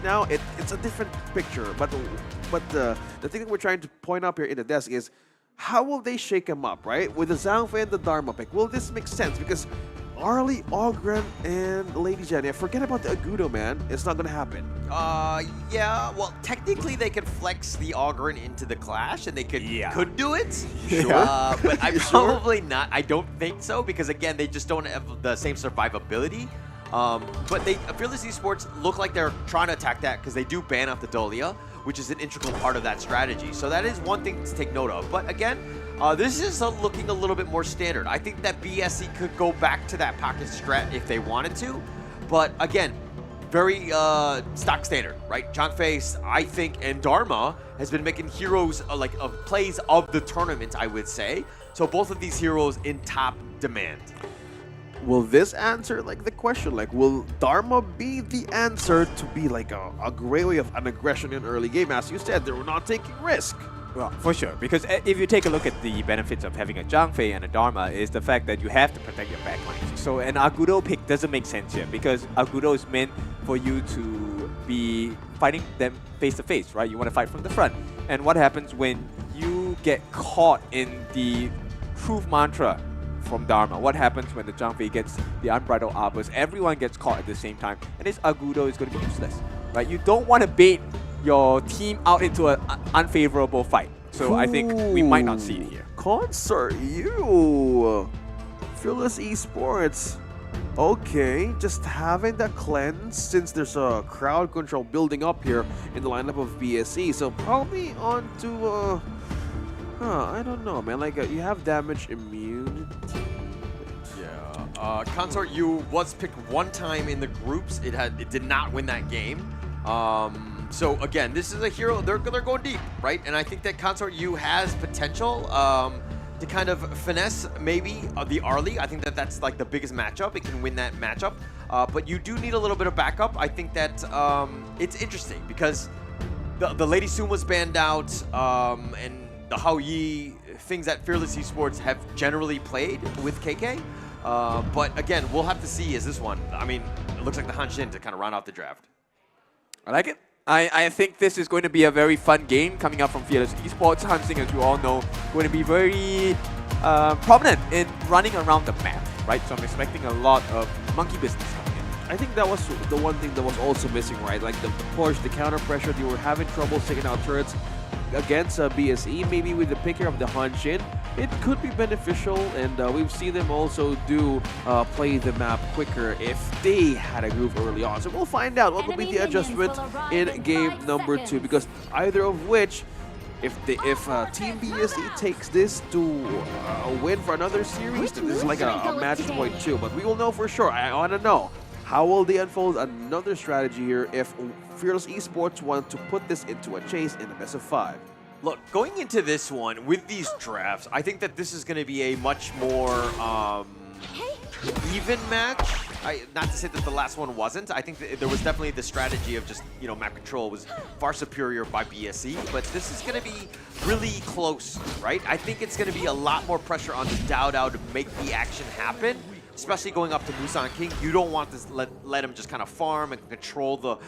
now, it's a different picture. But the thing that we're trying to point up here in the desk is how will they shake him up, right? With the Zhangfei and the Dharma pick, will this make sense? Because Arlie, Ogren, and Lady Jenny, forget about the Agudo, man. It's not gonna happen. Yeah. Well, technically they could flex the Ogren into the Clash, and they could do it. Sure. But I'm probably not. I don't think so because again, they just don't have the same survivability. But Fearless Esports look like they're trying to attack that because they do ban out the Dolia, which is an integral part of that strategy. So that is one thing to take note of. But again, this is looking a little bit more standard. I think that BSE could go back to that pocket strat if they wanted to. But again, very stock standard, right? Zhangfei, I think, and Dharma has been making heroes of plays of the tournament, I would say. So both of these heroes in top demand. Will this answer the question? Will Dharma be the answer to be a great way of an aggression in early game? As you said, they were not taking risk. Well, for sure, because if you take a look at the benefits of having a Zhangfei and a Dharma is the fact that you have to protect your backlines. So an Agudo pick doesn't make sense here because Agudo is meant for you to be fighting them face to face, right? You want to fight from the front. And what happens when you get caught in the truth mantra from Dharma? What happens when the Zhangfei gets the unbridled arbors? Everyone gets caught at the same time, and this Agudo is going to be useless, right? You don't want to bait your team out into an unfavorable fight. So I think we might not see it here. Concert, you Fearless Esports. Okay, just having that cleanse since there's a crowd control building up here in the lineup of BSE. So probably on to I don't know, man. You have damage immunity. Yeah. Consort U was picked one time in the groups. It did not win that game. So again, this is a hero. They're going deep, right? And I think that Consort U has potential to kind of finesse maybe the Arlie. I think that that's the biggest matchup. It can win that matchup. But you do need a little bit of backup. I think that it's interesting because the Lady Soon was banned out, and the Hao Yi, things that Fearless Esports have generally played with KK. But again, we'll have to see is this one. I mean, it looks like the Hanshin to kind of round out the draft. I like it. I think this is going to be a very fun game coming up from Fearless Esports. Hansing, as you all know, going to be very prominent in running around the map, right? So I'm expecting a lot of monkey business coming in. I think that was the one thing that was also missing, right? The push, the counter pressure. They were having trouble taking out turrets against BSE. Maybe with the picker of the Hanshin, it could be beneficial, and we've seen them also play the map quicker if they had a groove early on. So we'll find out what will be the adjustment in game number 2, because either of which, if Team BSE takes this to win for another series, then this is a match point too. But we will know for sure. I want to know, how will they unfold another strategy here if Fearless Esports want to put this into a chase in the best of 5? Look, going into this one with these drafts, I think that this is going to be a much more even match. Not to say that the last one wasn't. I think that there was definitely the strategy of just, map control was far superior by BSE, but this is going to be really close, right? I think it's going to be a lot more pressure on the Dao to make the action happen. Especially going up to Musan King, you don't want to let him just kind of farm and control the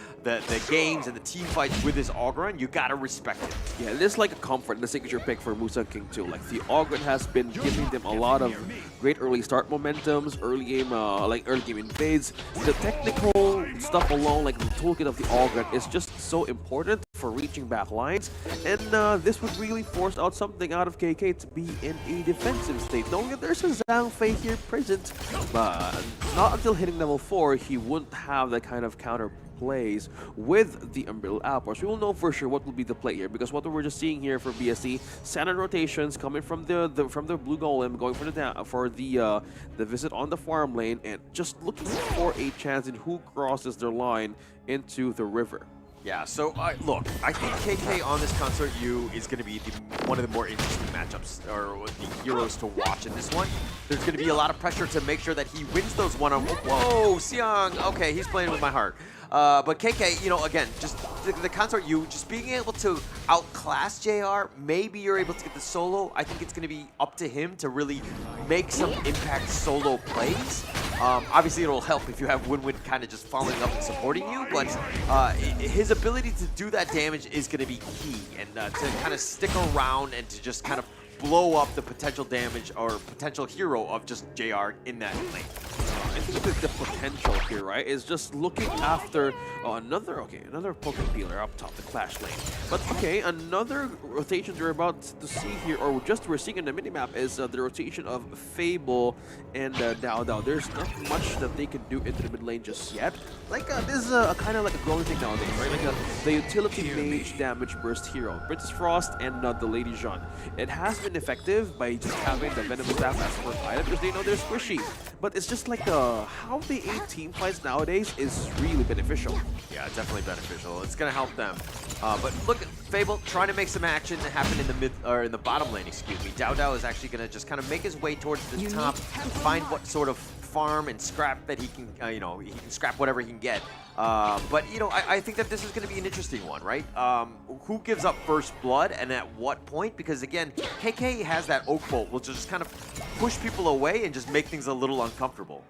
games and the team fights with his Ogren. You gotta respect it. Yeah, it is a comfort, the signature pick for Musan King too. The Ogren has been giving them a lot of great early start momentums, early game invades. The technical stuff alone, the toolkit of the Ogren, is just so important for reaching back lines, and this would really force out something out of KK to be in a defensive state, knowing that there's a Zhangfei here present, but not until hitting level 4 he wouldn't have that kind of counter plays with the Umbrella Outpost. We will know for sure what will be the play here, because what we're just seeing here for BSE, standard rotations coming from the blue golem, going for the visit on the farm lane, and just looking for a chance in who crosses their line into the river. Yeah, so look, I think KK on this Consort U is going to be one of the more interesting matchups, or the heroes to watch in this one. There's going to be a lot of pressure to make sure that he wins those one-on-one. Whoa, Xiang, okay, he's playing with my heart. But KK, again, just the Consort U, just being able to outclass JR, maybe you're able to get the solo. I think it's going to be up to him to really make some impact solo plays. Obviously, it'll help if you have Win-Win kind of just following up and supporting you, but his ability to do that damage is going to be key, and to kind of stick around and to just kind of blow up the potential damage or potential hero of just JR in that lane. I think that the potential here, right, is just looking after another Poké Peeler up top, the Clash lane. But okay, another rotation you're about to see here, or just we're seeing in the minimap, is the rotation of Fable and Dao Dao. There's not much that they can do into the mid lane just yet. Like this is a kind of like a growing thing nowadays, right? Like the utility mage damage burst hero, Princess Frost and the Lady Jeanne. It has been effective by just having the Venom Staff as first item because they know they're squishy. But it's just like how they aid team fights nowadays is really beneficial. Yeah, definitely beneficial. It's gonna help them. But look at Fable trying to make some action happen in the mid or in the bottom lane. Excuse me. Dao Dao is actually gonna just kind of make his way towards the top, find what sort of farm and scrap that he can, he can scrap whatever he can get. But I think that this is going to be an interesting one, right? Who gives up first blood and at what point? Because again, KK has that Oak Bolt, which will just kind of push people away and just make things a little uncomfortable.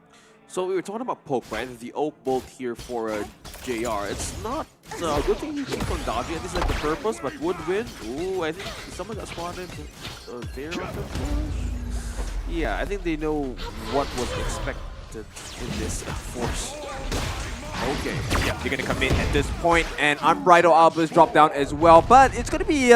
So we were talking about Poke, right? The Oak Bolt here for JR. It's not a good thing he keeps on dodging. This is like the purpose, but would win. Ooh, I think someone got spotted there. Yeah, I think they know what was expected in this force. Okay, yeah, they're gonna commit at this point, and Unbridled Outburst drop down as well, but it's gonna be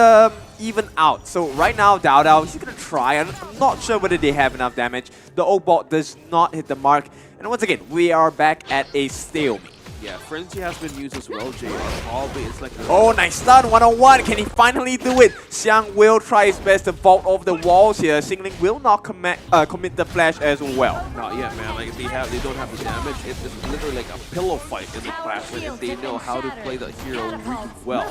even out. So right now, Dao Dao, he's gonna try. I'm not sure whether they have enough damage. The Oak Bolt does not hit the mark, and once again, we are back at a stalemate. Yeah, Frenzy has been used as well. JR probably it's like oh, nice stun, one-on-one. Can he finally do it? Xiang will try his best to vault off the walls here. Xingling will not commit the flash as well. Not yet, man. Like they don't have the damage. It's literally like a pillow fight in the Clash, and they know how to play the hero really well.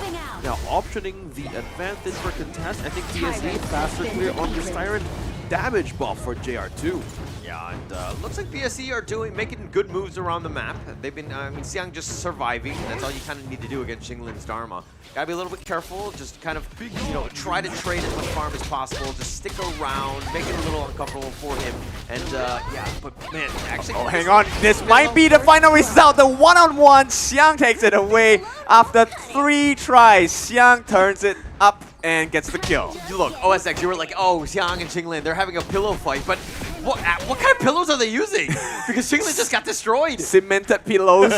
Now, optioning the advantage for contest, I think BSE faster clear on the Siren damage buff for JR2. Yeah, and looks like BSE are making good moves around the map. They've been, Xiang just surviving. That's all you kind of need to do against Xingling's Dharma. Gotta be a little bit careful. Just kind of, try to trade as much farm as possible. Just stick around, make it a little uncomfortable for him. And yeah, but man, actually. Oh, hang on. This might be the final result. The one-on-one. Xiang takes it away after 3 tries. Xiang turns it up and gets the kill. Look, OSX, you were like, oh, Xiang and Xingling, they're having a pillow fight, but what kind of pillows are they using? Because Xingling just got destroyed. Cemented pillows.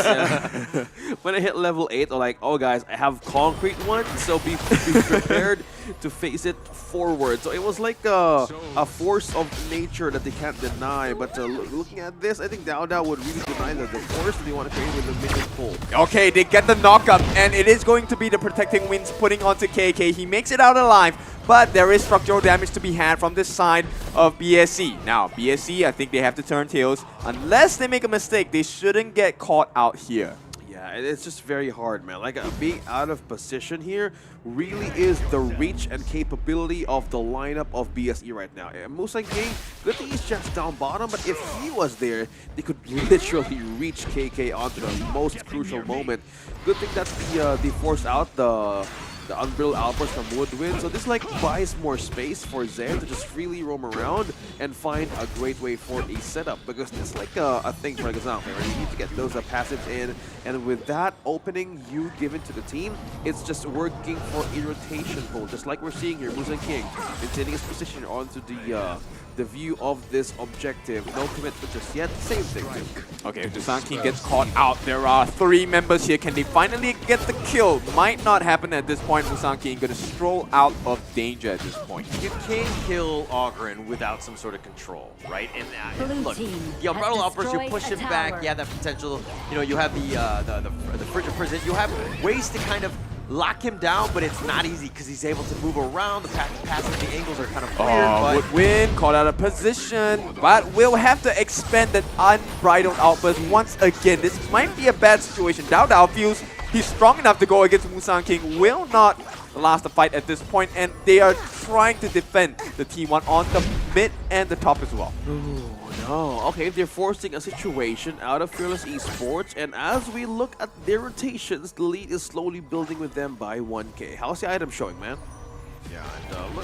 When I hit level 8, I'm like, oh guys, I have concrete ones, so be prepared to face it forward. So it was like a force of nature that they can't deny. But looking at this, I think Dao Dao would really deny the force that they want to create with the minion pull. Okay, they get the knockup, and it is going to be the protecting winds putting onto KK. He makes it out alive, but there is structural damage to be had from this side of BSE. Now, BSE, I think they have to turn tails. Unless they make a mistake, they shouldn't get caught out here. Yeah, it's just very hard, man. Like being out of position here really is the reach and capability of the lineup of BSE right now. Musang King, good thing he's just down bottom, but if he was there, they could literally reach KK onto the most crucial moment. Good thing that they forced out the Unbridled Outburst from Woodwind, so this like buys more space for Zen to just freely roam around and find a great way for a setup, because it's like a thing for example, right? You need to get those passives in, and with that opening you given to the team, it's just working for a rotation pull, just like we're seeing here. Musang King maintaining his position onto the view of this objective. No commitment just yet. Same thing. Okay, if the Sun King gets caught out, there are 3 members here. Can they finally get the kill? Might not happen at this point. Musang King gonna stroll out of danger at this point. You can't kill Ogren without some sort of control, right? And look, the Unbridled Outburst, you push him back. Yeah, that potential. You have the Frigid Prison. You have ways to kind of lock him down, but it's not easy because he's able to move around. The passive, the angles are kind of weird. Woodwind caught out of position, but we'll have to expand that Unbridled Outburst once again. This might be a bad situation. Dao Dao feels he's strong enough to go against Musang King. Will not last the fight at this point, and they are trying to defend the T1 on the mid and the top as well. Ooh, no. Okay, they're forcing a situation out of Fearless Esports, and as we look at their rotations, the lead is slowly building with them by 1K. How's the item showing, man? Yeah,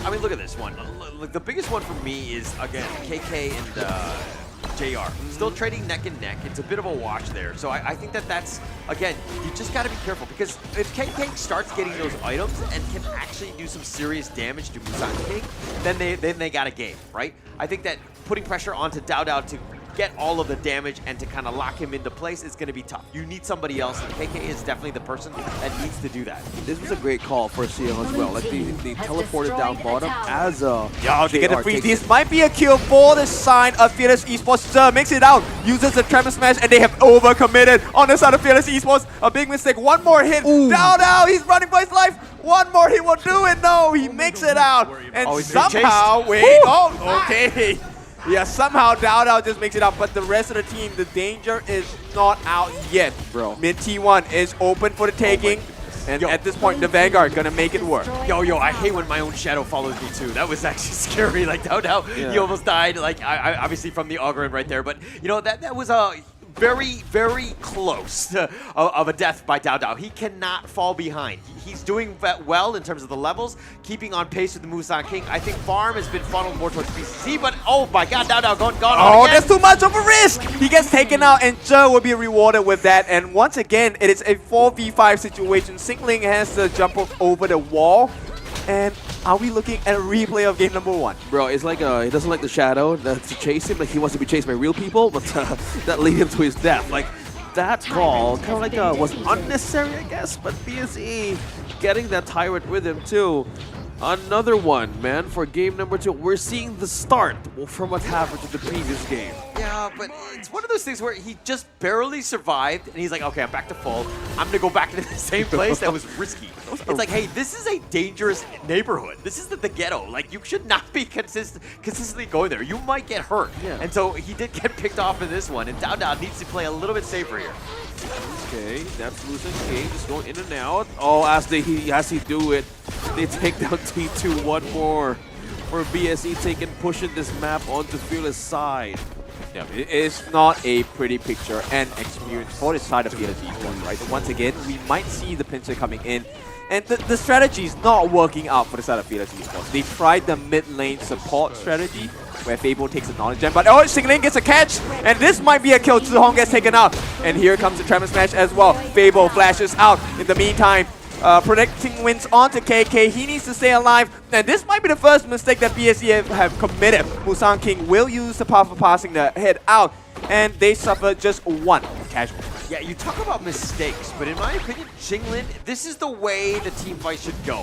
and look at this one. Look, the biggest one for me is, again, KK and JR. Still trading neck and neck. It's a bit of a watch there. So I think that's, again, you just got to be careful because if KK starts getting those items and can actually do some serious damage to Musan King, then they got a game, right? I think that putting pressure onto Dao to get all of the damage and to kind of lock him into place is going to be tough. You need somebody else, and KK is definitely the person that needs to do that. This was a great call for Sion as well. Like they teleported down bottom as a They get the free. This might be a kill for the side of Fearless Esports. Makes it out, uses the Tremor Smash, and they have overcommitted on the side of Fearless Esports. A big mistake. One more hit. Dao, he's running for his life. One more, he will do it. No, he makes it out. And somehow, okay. Yeah, somehow Dao just makes it out, but the rest of the team, the danger is not out yet, bro. Mid T1 is open for the taking, and at this point, the Vanguard gonna make it work. Yo, I hate when my own shadow follows me too. That was actually scary. Like Dao, he almost died. Like I obviously from the Augurin right there, but you know that was a very, very close of a death by Dao. He cannot fall behind. He's doing well in terms of the levels, keeping on pace with the Musan King. I think Farm has been funneled more towards BCC, but oh my god, Dao gone Oh, that's too much of a risk! He gets taken out, and SHREW will be rewarded with that. And once again, it is a 4v5 situation. Singling has to jump over the wall. And are we looking at a replay of game number 1? Bro, it's like he doesn't like the shadow to chase him. Like he wants to be chased by real people, but that lead him to his death. Like that call kind of like was unnecessary, I guess. But BSE getting that tyrant with him too. Another one, man, for game number 2. We're seeing the start from what happened to the previous game. Yeah, but it's one of those things where he just barely survived, and he's like, okay, I'm back to full. I'm going to go back into the same place. That was risky. It's like, hey, this is a dangerous neighborhood. This is the ghetto. Like, you should not be consistently going there. You might get hurt. Yeah. And so he did get picked off in this one, and Dao needs to play a little bit safer here. Okay, that's Musan King just going in and out. Oh, as he do it, they take down T2 one more for BSE pushing this map onto Fearless side. Yeah, it is not a pretty picture and experience for the side of Fearless Esports, right? But once again, we might see the pincer coming in. And the strategy is not working out for the side of Fearless Esports. They tried the mid lane support strategy, where Fable takes a knowledge gem, but Singling gets a catch, and this might be a kill. Zuhong gets taken out, and here comes the Tremor Smash as well. Fable flashes out. In the meantime, protecting wins onto KK. He needs to stay alive, and this might be the first mistake that BSE have committed. Musan King will use the power for passing the head out, and they suffer just one casualty. Yeah, you talk about mistakes, but in my opinion, Jinglin, this is the way the team fight should go.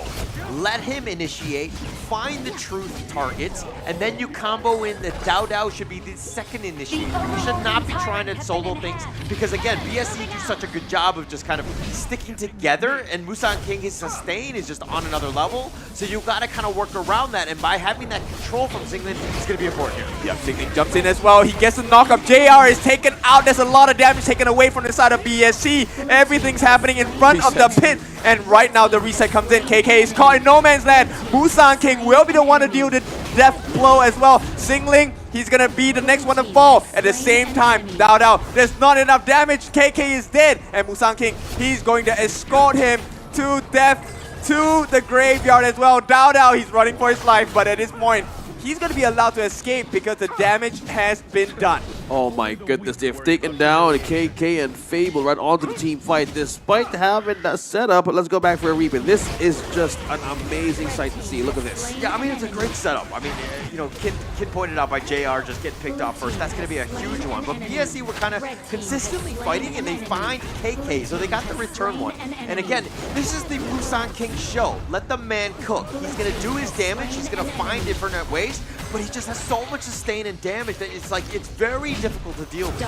Let him initiate, find the truth targets, and then you combo in that Dao should be the second initiator. You should not be trying to solo things, because again, BSE do such a good job of just kind of sticking together, and Musan King, his sustain is just on another level, so you gotta kind of work around that, and by having that control from Jinglin, it's gonna be important here. Yeah, Singling jumps in as well. He gets a knock-up. JR is taken out. There's a lot of damage taken away from the side of BSC. Everything's happening in front of the pit, and right now the reset comes in. KK is caught in no man's land. Musan King will be the one to deal the death blow as well. Singling, he's gonna be the next one to fall. At the same time, Dao, there's not enough damage. KK is dead, and Musan King, he's going to escort him to death, to the graveyard as well. Dao, he's running for his life, but at this point, he's going to be allowed to escape because the damage has been done. Oh my goodness, they've taken down KK and Fable right onto the team fight despite having that setup. But let's go back for a replay. This is just an amazing sight to see. Look at this. Yeah, I mean, it's a great setup. I mean, you know, Kid pointed out by JR just getting picked off first. That's going to be a huge one. But BSE were kind of consistently fighting, and they find KK, so they got the return one. And again, this is the Musan King show. Let the man cook. He's going to do his damage. He's going to find different ways, but he just has so much sustain and damage that it's like, it's very difficult to deal with.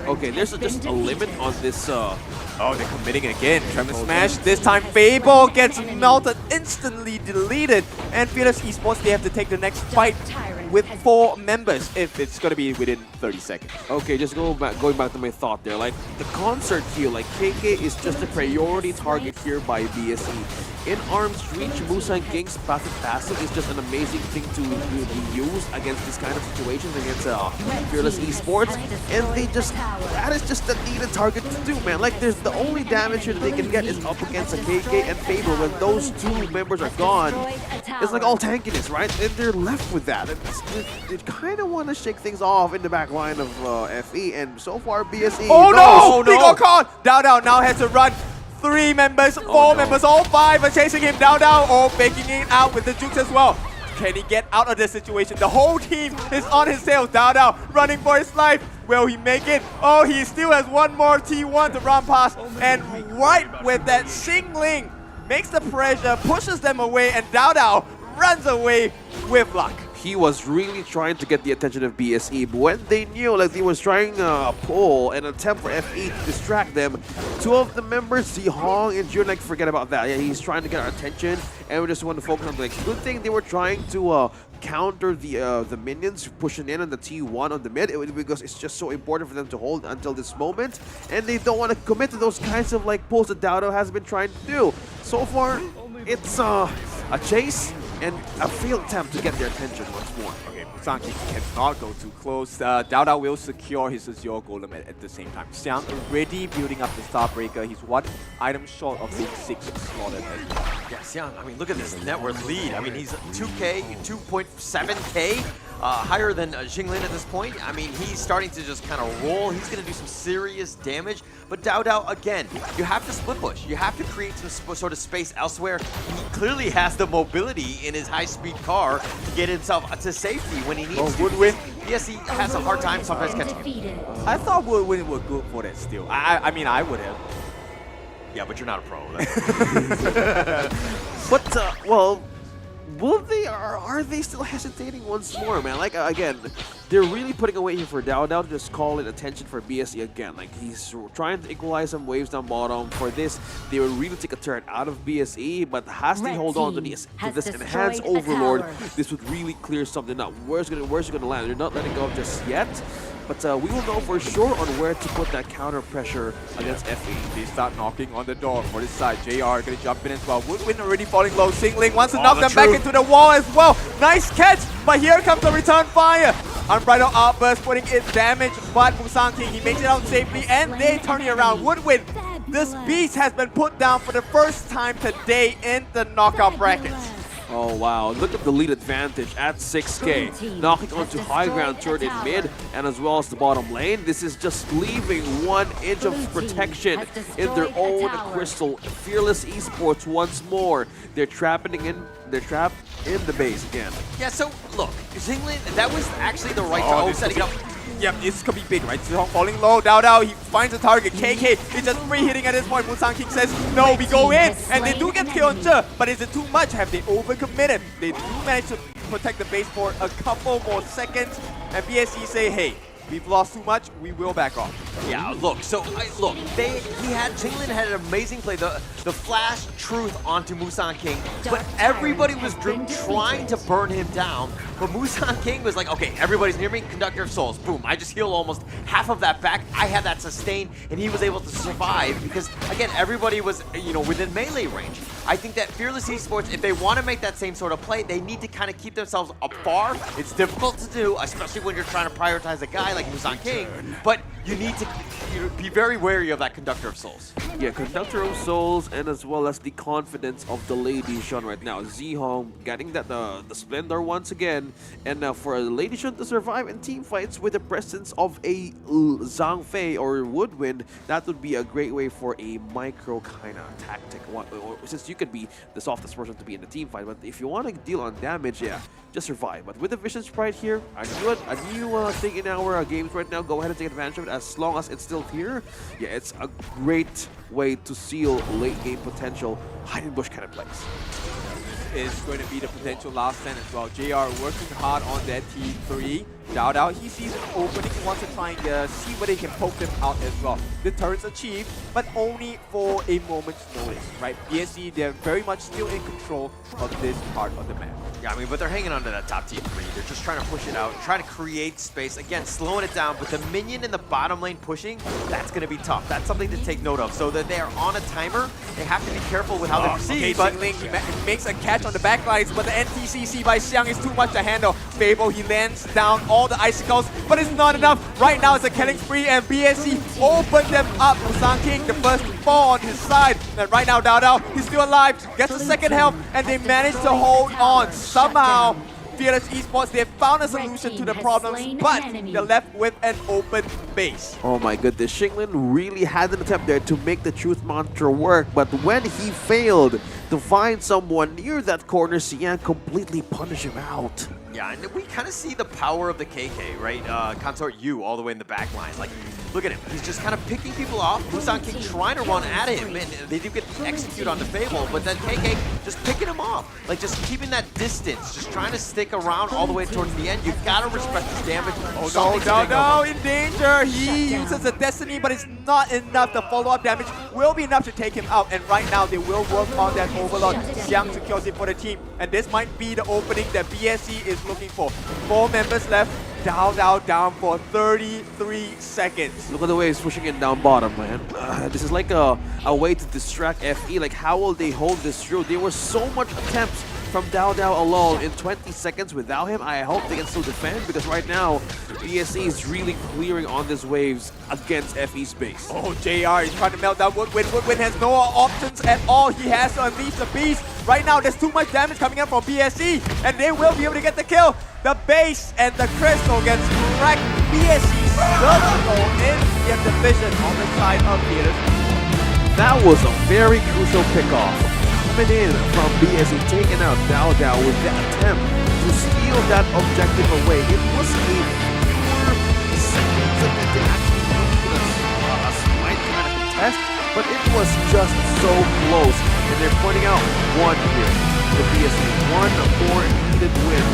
Okay, there's just a limit on this. Oh, they're committing it again. Tremor Smash. This time, Fable gets melted, instantly deleted. And Fearless Esports, they have to take the next fight with 4 members if it's going to be within 30 seconds. Okay, just going back to my thought there. Like, the concert here, like, KK is just a priority target here by BSE. In arm's reach, Musan King's passive is just an amazing thing to be used against this kind of situations against Fearless Esports. And that is just a needed target to do, man. Like, there's the only damage here that they can get is up against a KK and Fable. When those 2 members are gone, it's like all tankiness, right? And they're left with that. And they kind of want to shake things off in the back line of FE, and so far BSE. Oh no! no. He got caught! Down now has to run. 3 members, 4 members, all 5 are chasing him. Down, all faking it out with the jukes as well. Can he get out of this situation? The whole team is on his tail. Down, running for his life. Will he make it? Oh, he still has one more T1 to run past. And right with that Xingling makes the pressure, pushes them away, and Down runs away with luck. He was really trying to get the attention of BSE, but when they knew, like, he was trying a pull and attempt for FE to distract them, 2 of the members, Zihong and Jun, like, forget about that. Yeah, he's trying to get our attention, and we just want to focus on, like, good thing they were trying to counter the minions pushing in on the T1 on the mid, because it's just so important for them to hold until this moment, and they don't want to commit to those kinds of, like, pulls that Dowdo has been trying to do. So far, it's a chase and a failed attempt to get their attention once more. Okay, Musanki cannot go too close. Dowda will secure his Azure Golem at the same time. Xiang already building up the Starbreaker. He's 1 item short of being 6 slaughtered as well. Yeah, Xiang, I mean, look at this net worth lead. I mean, he's 2K, 2.7K, higher than Xingling at this point. I mean, he's starting to just kind of roll. He's going to do some serious damage. But Dowd, again, you have to split push. You have to create some sort of space elsewhere. He clearly has the mobility in his high-speed car to get himself to safety when he needs to. Woodwind. Yes, he has a hard time sometimes catching him. I thought Woodwind were good for that still. I mean, I would have. Yeah, but you're not a pro. But, well, will they, or are they still hesitating once more, man? Like, again, they're really putting away here for Dowd to just call in attention for BSE again. Like, he's trying to equalize some waves down bottom. For this, they would really take a turn out of BSE, but has they hold on to this enhanced overlord, this would really clear something up. Where's it gonna land? They're not letting go of just yet. But we will know for sure on where to put that counter pressure against FE. They start knocking on the door for this side. JR gonna jump in as well. Woodwind already falling low. Xingling wants to knock them back into the wall as well. Nice catch, but here comes the return fire. Unbridled Outburst putting it damage, but Musanki, he makes it out safely, and they turn it around. Woodwind, this beast has been put down for the first time today in the knockout brackets. Oh wow, look at the lead advantage at 6K. Knocking onto high ground turret in mid and as well as the bottom lane. This is just leaving 1 inch of protection in their own crystal. Fearless Esports once more. They're trapped in the base again. Yeah, so look, Xingling, that was actually the right call setting it up. Yep, this could be big, right? Zihong falling low, Dowd, he finds a target. KK is just free hitting at this point. Musanki says, no, we go in. And they do get killed on Zhe, but is it too much? Have they overcommitted? They do manage to protect the base for a couple more seconds. And BSE say, hey, we've lost too much, we will back off. Yeah, look, so, Xingling had an amazing play, the flash truth onto Musan King, but everybody was trying to burn him down, but Musan King was like, okay, everybody's near me, Conductor of Souls, boom, I just healed almost half of that back, I had that sustained, and he was able to survive, because, again, everybody was, within melee range. I think that Fearless Esports, if they want to make that same sort of play, they need to kind of keep themselves afar. It's difficult to do, especially when you're trying to prioritize a guy like Musan King, but you need to be very wary of that Conductor of Souls. Yeah, Conductor of Souls, and as well as the confidence of the Lady Shun right now. Zihong getting that the Splendor once again, and for a Lady Shun to survive in team fights with the presence of a Zhang Fei or Woodwind, that would be a great way for a micro kind of tactic. Since you could be the softest person to be in the team fight, but if you want to deal on damage, yeah, just survive. But with the Vision Sprite here, a new thing in our games right now, go ahead and take advantage of it as long as it's still here. Yeah, it's a great way to seal late game potential hide and bush kind of plays. Is going to be the potential last stand as well. JR working hard on that T3. Dowd, he sees an opening, he wants to try and see whether he can poke them out as well. The turret's achieved, but only for a moment's notice, right? BSE, they're very much still in control of this part of the map. Yeah, I mean, but they're hanging on to that top T3. They're just trying to push it out, trying to create space. Again, slowing it down, but the minion in the bottom lane pushing, that's going to be tough. That's something to take note of. So that they are on a timer, they have to be careful with how they proceed. Okay, Xingling, he makes a catch on the backlines, but the NTCC by Xiang is too much to handle. Fable, he lands down all the icicles, but it's not enough. Right now it's a killing spree, and BSE opened them up. Musan King, the first to fall on his side. And right now, Dowd, he's still alive, gets the second health, and they manage to hold on. Somehow, Fearless Esports, they found a solution to the problems, but they're left with an open base. Oh my goodness, Shinglin really had an attempt there to make the Truth Mantra work, but when he failed to find someone near that corner, Sian completely punished him out. Yeah, and we kind of see the power of the KK, right? Consort Yu all the way in the back line. Like, look at him. He's just kind of picking people off. Busan King trying to run at him, and they do get execute on the Fable, but then KK just picking him off. Like, just keeping that distance, just trying to stick around all the way towards the end. You've got to respect his damage. Oh, no, in danger. He uses the Destiny, but it's not enough. The follow-up damage will be enough to take him out, and right now they will work on that Overlord. Xiang secures it for the team, and this might be the opening that BSC is looking for. 4 members left. Dao down for 33 seconds. Look at the way he's pushing it down bottom, man. This is like a way to distract FE. Like, how will they hold this through? There were so much attempts from Dao alone in 20 seconds without him. I hope they can still defend, because right now, BSC is really clearing on these waves against FE's base. Oh, JR is trying to melt down Woodwind. Woodwind has no options at all. He has to unleash the beast. Right now, there's too much damage coming in from BSC, and they will be able to get the kill. The base and the crystal gets cracked. BSC surgical in the division on the side of Fearless. That was a very crucial pickoff. Coming in from BSC, taking out Dao with that attempt to steal that objective away. It was a few seconds that they could actually move a slight kind of contest, but it was just so close. And they're pointing out one here. The BSC, one more needed win.